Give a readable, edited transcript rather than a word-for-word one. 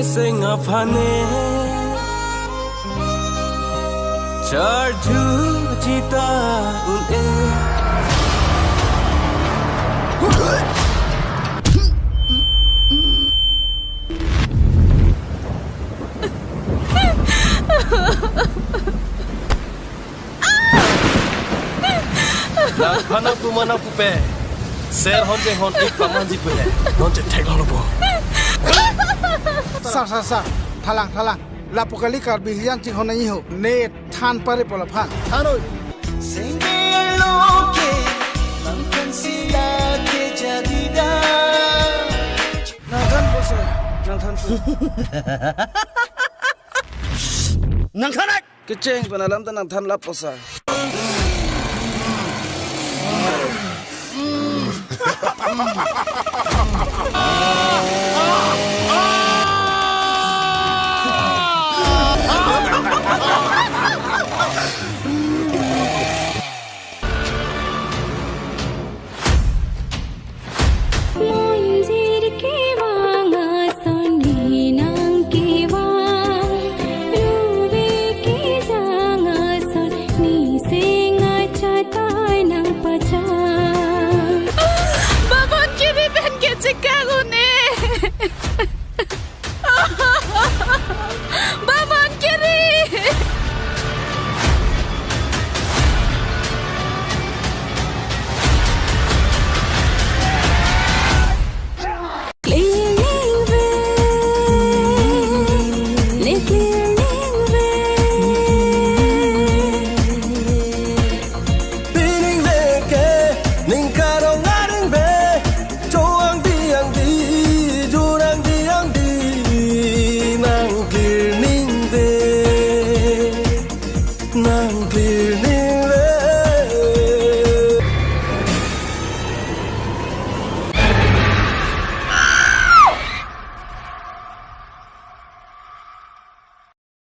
Senga phane Charju cita une Nang phana tu mana pu pe Ser honte honte pamanji pe honte teknolobo Sa thalang lapokali kar bihian chi hona ho net than pare pola phan thanoi Sengeloke Langkan sila ke jadida nang bose nang than pu nang thanak kecheng banalam ta nang than lap posa